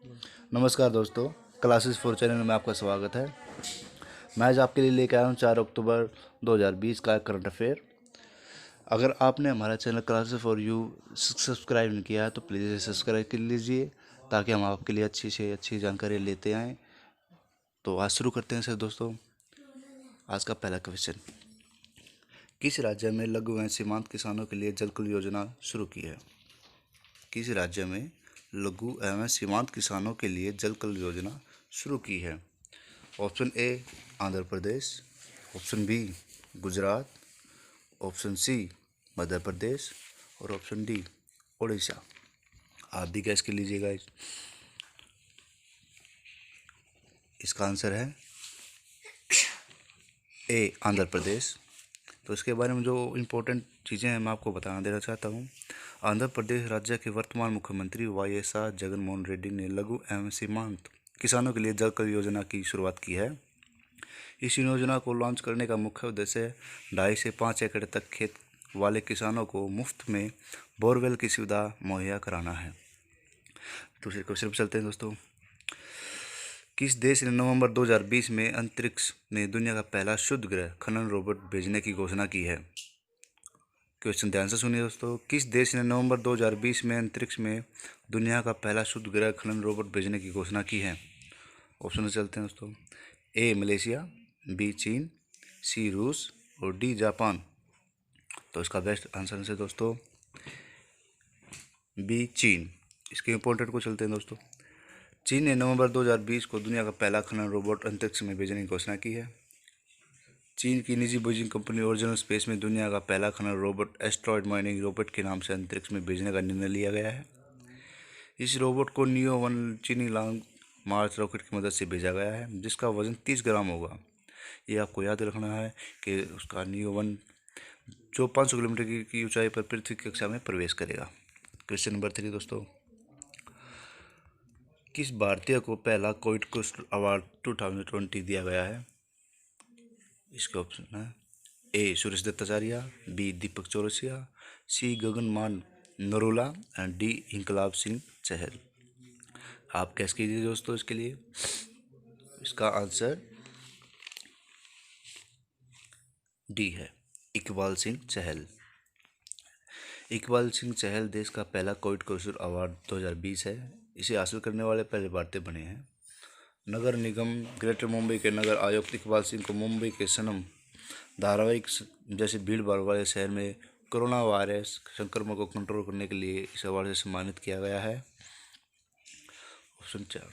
नमस्कार दोस्तों, classes for channel में आपका स्वागत है। मैं आज आपके लिए लेकर आया हूँ 4 अक्टूबर 2020 का करंट अफेयर। अगर आपने हमारा channel classes for you subscribe नहीं किया है तो प्लीज़ इसे सब्सक्राइब कर लीजिए, ताकि हम आपके लिए अच्छी से अच्छी जानकारी लेते आएँ। तो आज शुरू करते हैं सर दोस्तों। आज का पहला क्वेश्चन, किस राज्य में लघु एवं सीमांत किसानों के लिए जलकुल योजना शुरू की है? किस राज्य में लघु एवं सीमांत किसानों के लिए जलकुल योजना शुरू की है? Option A Andhra Pradesh, option B Gujarat, option C Madhya Pradesh और ऑप्शन डी उड़ीसा। आप भी गैस कर लीजिएगा। इसका आंसर है ए आंध्र प्रदेश। तो इसके बारे में जो इम्पोर्टेंट चीज़ें हैं मैं आपको बताना देना चाहता हूँ। आंध्र प्रदेश राज्य के वर्तमान मुख्यमंत्री वाईएसआर जगनमोहन रेड्डी ने लघु एवं सीमांत किसानों के लिए जलकुल योजना की शुरुआत की है। इस योजना को लॉन्च करने का मुख्य उद्देश्य 2.5 से 5 एकड़ तक खेत वाले किसानों को मुफ्त में बोरवेल की सुविधा मुहैया कराना है। दूसरे क्वेश्चन पर चलते हैं दोस्तों। किस देश ने नवंबर 2020 में अंतरिक्ष में दुनिया का पहला शुद्ध ग्रह खनन रोबोट भेजने की घोषणा की है? क्वेश्चन ध्यान से सुनिए दोस्तों। किस देश ने नवंबर 2020 में अंतरिक्ष में दुनिया का पहला शुद्ध ग्रह खनन रोबोट भेजने की घोषणा की है? ऑप्शन में चलते हैं दोस्तों। ए मलेशिया, बी चीन, सी रूस और डी जापान। तो इसका बेस्ट आंसर है दोस्तों बी चीन। इसके इम्पोर्टेंट को चलते हैं दोस्तों। चीन ने नवंबर 2020 को दुनिया का पहला खनन रोबोट अंतरिक्ष में भेजने की घोषणा की है। चीन की निजी बोइंग कंपनी ओरिजिनल स्पेस में दुनिया का पहला खनन रोबोट एस्ट्रॉयड माइनिंग रोबोट के नाम से अंतरिक्ष में भेजने का निर्णय लिया गया है। इस रोबोट को नियो 1 चीनी लॉन्ग मार्च रॉकेट की मदद से भेजा गया है, जिसका वजन 30 ग्राम होगा। ये आपको याद रखना है कि उसका नियो 1 जो 500 किलोमीटर की ऊंचाई पर पृथ्वी की कक्षा में प्रवेश करेगा। क्वेश्चन नंबर 3 दोस्तों, किस भारतीय को पहला कोविड कुष्ठ अवार्ड 2020 दिया गया है? इसके ऑप्शन है A Suresh Dattacharya, B Deepak Chaurasia, C Gaganman Narola and D Inquilab Singh Chahal. आप कैसे कीजिए दोस्तों इसके लिए। इसका आंसर डी है इकबाल सिंह चहल। इकबाल सिंह चहल देश का पहला कोविड कुष्ठ अवार्ड 2020 है। इसे हासिल करने वाले पहले भारतीय बने हैं। नगर निगम ग्रेटर मुंबई के नगर आयुक्त इकबाल सिंह को मुंबई के सनम धारावाहिक जैसे भीड़ भाड़ वाले शहर में कोरोना वायरस संक्रमण को कंट्रोल करने के लिए इस अवार्ड से सम्मानित किया गया है। ऑप्शन 4,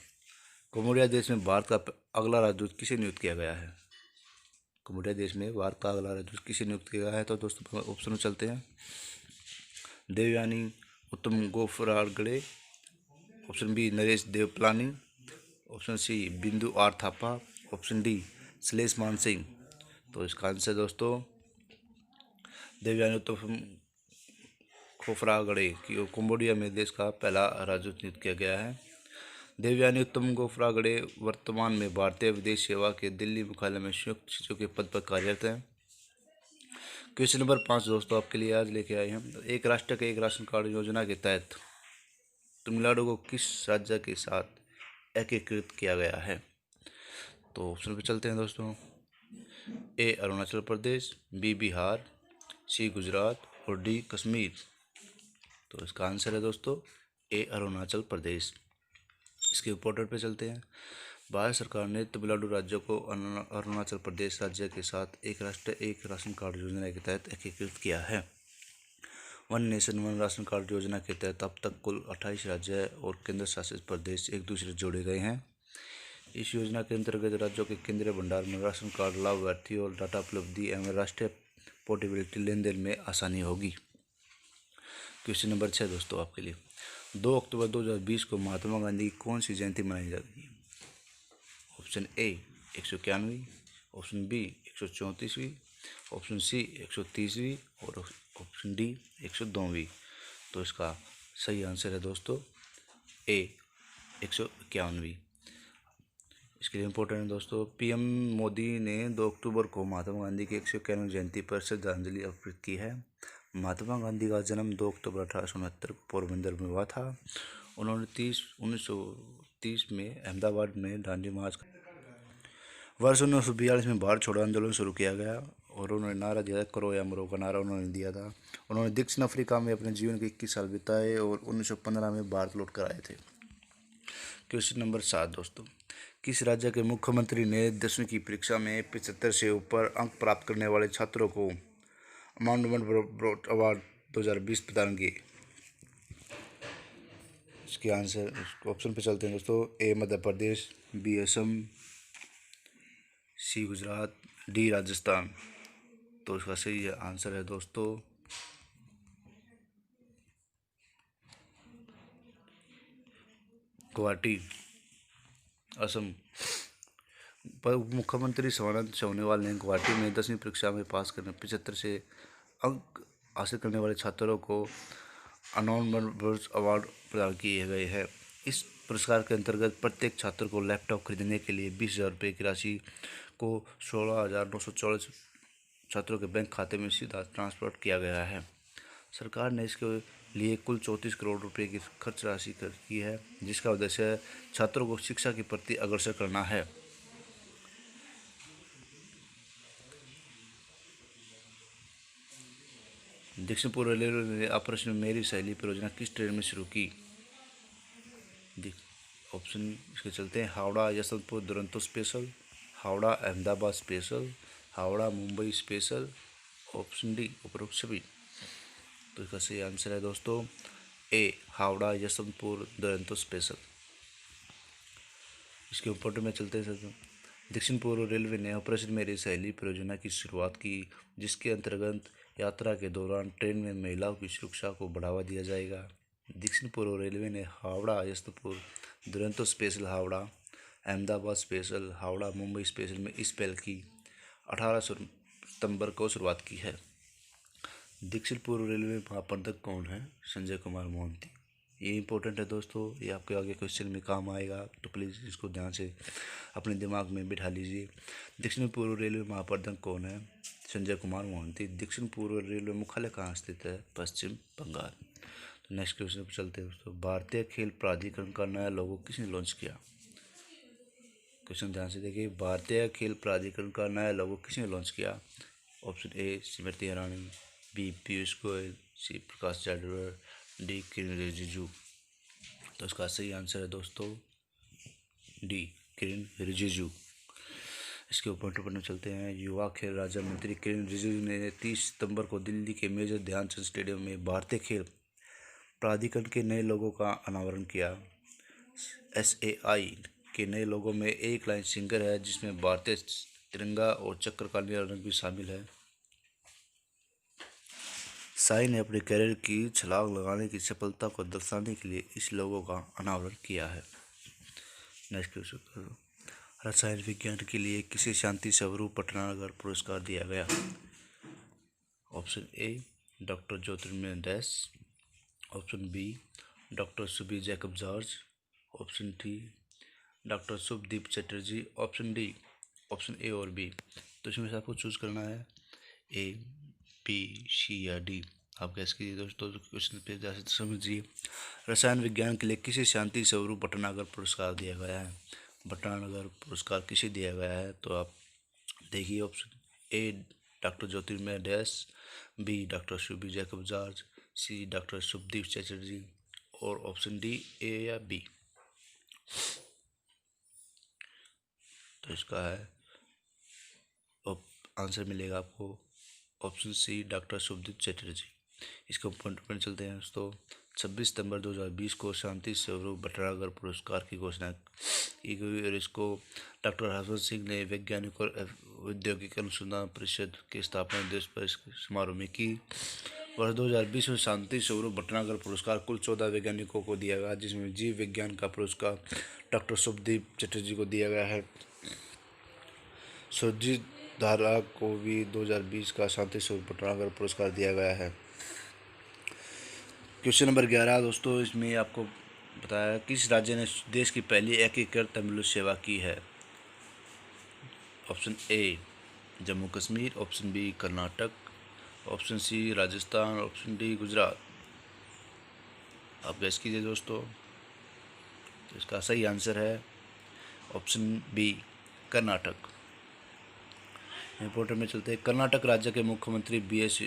कम्बोडिया देश में भारत का अगला राजदूत किसे नियुक्त किया गया है? कम्बोडिया देश में भारत का अगला राजदूत किसे नियुक्त किया गया है? तो दोस्तों ऑप्शन में चलते हैं। Devyani Uttam Khobragade, option B Naresh Devpalani, option C Bindu R Thapa, option D श्लेष मान सिंह। तो इसका आंसर दोस्तों देवयानी उत्तम गोफरागड़े की कम्बोडिया में देश का पहला राजदूत नियुक्त किया गया है। देवयानी उत्तम गोफरागड़े वर्तमान में भारतीय विदेश सेवा के दिल्ली मुख्यालय में संयुक्त सचिव के पद पर कार्यरत हैं। क्वेश्चन नंबर 5 दोस्तों आपके लिए आज लेके आए हैं। एक राष्ट्र के एक राशन कार्ड योजना के तहत तमिलनाडु को किस राज्य के साथ एकीकृत किया गया है? तो ऑप्शन पे चलते हैं दोस्तों। ए अरुणाचल प्रदेश, बी बिहार, सी गुजरात और डी कश्मीर। तो इसका आंसर है दोस्तों ए अरुणाचल प्रदेश। इसके इम्पोर्टेंट पे चलते हैं। भारत सरकार ने तमिलनाडु राज्य को अरुणाचल प्रदेश राज्य के साथ एक राष्ट्र एक राशन कार्ड योजना के तहत एकीकृत किया है। One nation one ration card योजना के तहत अब तक कुल 28 राज्य और केंद्र शासित प्रदेश एक दूसरे से जोड़े गए हैं। इस योजना के अंतर्गत राज्यों के केंद्रीय भंडार में राशन कार्ड लाभार्थी और डाटा उपलब्धि एवं राष्ट्रीय पोर्टेबिलिटी लेन देन में आसानी होगी। क्वेश्चन नंबर 6 दोस्तों आपके लिए, 2 अक्टूबर 2020 को महात्मा गांधी की कौन सी जयंती मनाई जाती है? ऑप्शन ए 191, ऑप्शन बी 134वीं, ऑप्शन सी 130वीं और ऑप्शन डी 102वीं। तो इसका सही आंसर है दोस्तों ए 151वीं। इसके लिए इम्पोर्टेंट है दोस्तों, पीएम मोदी ने 2 अक्टूबर को महात्मा गांधी की 191वीं जयंती पर श्रद्धांजलि अर्पित की है। महात्मा गांधी का जन्म 2 अक्टूबर 1869 को पोरबंदर में हुआ था। उन्होंने 19 1930 में अहमदाबाद में दांडी मार्च वर्ष 1942 में भारत छोड़ो आंदोलन शुरू किया गया और उन्होंने नारा दिया था, करो या मरो का नारा उन्होंने दिया था। उन्होंने दक्षिण अफ्रीका में अपने जीवन के 21 साल बिताए और 1915 में भारत लौट कर आए थे। क्वेश्चन नंबर 7 दोस्तों, किस राज्य के मुख्यमंत्री ने 10वीं की परीक्षा में 75 से ऊपर अंक प्राप्त करने वाले छात्रों को अमाउंटमेंट ब्रॉड अवार्ड 2020 प्रदान किए? इसके आंसर ऑप्शन पे चलते हैं दोस्तों। ए मध्य प्रदेश, बी असम, सी गुजरात, डी राजस्थान। तो इसका सही आंसर है दोस्तों गुवाहाटी, असम। पर मुख्यमंत्री सर्बानंद सोनोवाल ने गुवाहाटी में 10वीं परीक्षा में पास करने 75 से अंक हासिल करने वाले छात्रों को अमाउंटमेंट अवार्ड प्रदान किए गए हैं। इस पुरस्कार के अंतर्गत प्रत्येक छात्र को लैपटॉप खरीदने के लिए 20,000 रुपये की राशि को 16,944 छात्रों के बैंक खाते में सीधा ट्रांसफर किया गया है। सरकार ने इसके लिए कुल 34 करोड़ रुपए की खर्च राशि की है, जिसका उद्देश्य छात्रों को शिक्षा के प्रति अग्रसर करना है। दक्षिण पूर्व रेलवे ने ऑपरेशन मेरी सहेली परियोजना किस ट्रेन में शुरू की? ऑप्शन इसके चलते हैं। Howrah Yesvantpur Duronto special, Howrah Ahmedabad special, Howrah Mumbai special, option D उपरोक्त सभी। तो इसका सही आंसर है दोस्तों ए हावड़ा यशवंतपुर दुरंतो स्पेशल। इसके ऊपर में चलते हैं सर। दक्षिण पूर्व रेलवे ने ऑपरेशन मेरी सहेली परियोजना की शुरुआत की, जिसके अंतर्गत यात्रा के दौरान ट्रेन में महिलाओं की सुरक्षा को बढ़ावा दिया जाएगा। दक्षिण पूर्व रेलवे ने Howrah Yesvantpur Duronto special, Howrah Ahmedabad special, Howrah Mumbai special में इस पहल की 18 सितंबर को शुरुआत की है। दक्षिण पूर्व रेलवे महाप्रबंधक कौन है? संजय कुमार मोहंती। ये इंपॉर्टेंट है दोस्तों, ये आपके आगे क्वेश्चन में काम आएगा, तो प्लीज़ इसको ध्यान से अपने दिमाग में बिठा लीजिए। दक्षिण पूर्व रेलवे महाप्रबंधक कौन है? संजय कुमार मोहंती। दक्षिण पूर्व रेलवे मुख्यालय कहाँ स्थित है? पश्चिम बंगाल। तो नेक्स्ट क्वेश्चन पर चलते हैं दोस्तों। भारतीय खेल प्राधिकरण का नया लोगो किसने लॉन्च किया? क्वेश्चन ध्यान से देखिए। भारतीय खेल प्राधिकरण का नया लोगो किसने लॉन्च किया? Option A Smriti Irani, B Piyush Goyal, C Prakash Javadekar, D Kiren Rijiju. तो इसका सही आंसर है दोस्तों डी किरण रिजिजू। इसके ऊपर पढ़ने चलते हैं। युवा खेल राज्य मंत्री किरण रिजिजू ने 30 सितंबर को दिल्ली के मेजर ध्यानचंद स्टेडियम में भारतीय खेल प्राधिकरण के नए लोगों का अनावरण किया। SAI के नए लोगों में एक लाइन सिंगर है, जिसमें भारतीय तिरंगा और चक्र का नीला रंग भी शामिल है। साई ने अपने कैरियर की छलांग लगाने की सफलता को दर्शाने के लिए इस लोगो का अनावरण किया है। Next question. रसायन विज्ञान के लिए किसे शांति स्वरूप भटनागर पुरस्कार दिया गया? Option A doctor Jyotirmoy Das, option B doctor Subi Jacob George, option D doctor Shubhdeep Chatterjee, option D option A और बी। तो इसमें से आपको चूज करना है ए, बी, सी या डी। आप गैस कीजिए दोस्तों, क्वेश्चन पे जैसे समझिए। रसायन विज्ञान के लिए किसे शांति स्वरूप भटनागर पुरस्कार दिया गया है? भटनागर पुरस्कार किसे दिया गया है? तो आप देखिए। Option A doctor Jyotirmoy Das, B doctor Subi Jacob George, C doctor Shubhdeep Chatterjee और ऑप्शन डी ए या बी। तो इसका है आंसर मिलेगा आपको option C doctor Shubhdeep Chatterjee. इसके पॉइंट पर चलते हैं दोस्तों। 26 सितंबर 2020 को शांति स्वरूप भटनागर पुरस्कार की घोषणा की गई और इसको डॉक्टर हर्षवर्धन सिंह ने वैज्ञानिक और औद्योगिक अनुसंधान परिषद के स्थापना दिवस पर समारोह में की। वर्ष 2020 में शांति स्वरूप भटनागर पुरस्कार कुल 14 वैज्ञानिकों को दिया गया, जिसमें जीव विज्ञान का पुरस्कार डॉक्टर शुभदीप चटर्जी को दिया गया है। सुरजीत धारा को भी 2020 का शांति स्वरूप भटनागर पुरस्कार दिया गया है। क्वेश्चन नंबर 11 दोस्तों, इसमें आपको बताया किस राज्य ने देश की पहली एकीकृत एम्बुलेंस सेवा की है? Option A Jammu Kashmir, option B Karnataka, option C Rajasthan, option D Gujarat. आप गैस कीजिए दोस्तों। तो इसका सही आंसर है ऑप्शन बी कर्नाटक। रिपोर्टर में चलते हैं। कर्नाटक राज्य के मुख्यमंत्री BS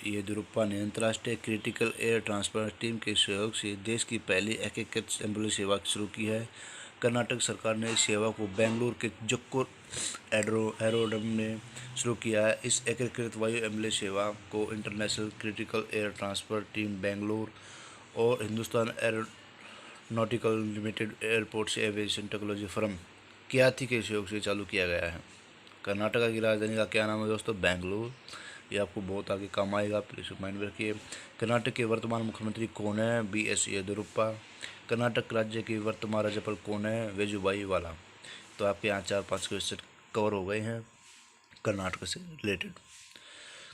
येदियुरप्पा ने अंतर्राष्ट्रीय क्रिटिकल एयर ट्रांसपोर्ट टीम के सहयोग से देश की पहली एकीकृत एम्बुलेंस सेवा शुरू की है। कर्नाटक सरकार ने इस सेवा को बेंगलुरु के जक्कूर एरोड्रोम में शुरू किया है। इस एकीकृत वायु एम्बुलेंस सेवा को International Critical Air Transport Team Bengaluru और Hindustan Aeronautical Limited airports aviation technology firm कियाती के सहयोग से चालू किया गया है। कर्नाटक की राजधानी का क्या नाम है दोस्तों? बेंगलुरु। ये आपको बहुत आगे काम आएगा, प्लीज माइंड में रखिए। कर्नाटक के वर्तमान मुख्यमंत्री कौन है? BS येदियुरप्पा। कर्नाटक राज्य के वर्तमान राज्यपाल कौन है? वजुभाई वाला। तो आपके यहाँ 4-5 क्वेश्चन कवर हो गए हैं कर्नाटक से रिलेटेड।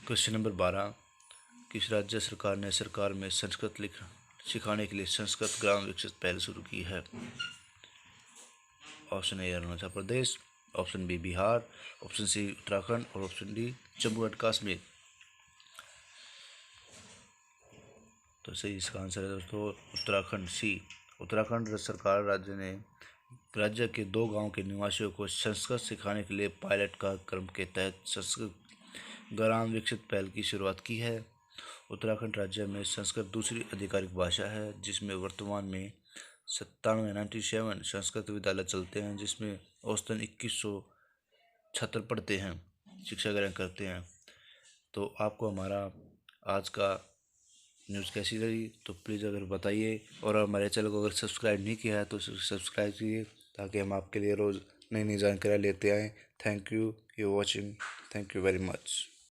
क्वेश्चन नंबर 12, किस राज्य सरकार ने सरकार में संस्कृत सिखाने के लिए संस्कृत ग्राम विकसित पहल शुरू की है? Option A Arunachal Pradesh, option B Bihar, option C Uttarakhand और option D Jammu and Kashmir. तो सही इसका आंसर है दोस्तों उत्तराखंड, सी। उत्तराखंड सरकार राज्य के 2 गांव के निवासियों को संस्कृत सिखाने के लिए पायलट कार्यक्रम के तहत संस्कृत ग्राम विकसित पहल की शुरुआत की है। उत्तराखंड राज्य में संस्कृत दूसरी आधिकारिक भाषा है, जिसमें वर्तमान में 97 संस्कृत विद्यालय चलते हैं, जिसमें औसतन 2100 छात्र पढ़ते हैं, शिक्षा ग्रहण करते हैं। तो आपको हमारा आज का न्यूज़ कैसी लगी तो प्लीज़ अगर बताइए, और हमारे चैनल को अगर सब्सक्राइब नहीं किया है तो सब्सक्राइब कीजिए, ताकि हम आपके लिए रोज़ नई नई जानकारी लेते आएँ। Thank you watching. Thank you very much.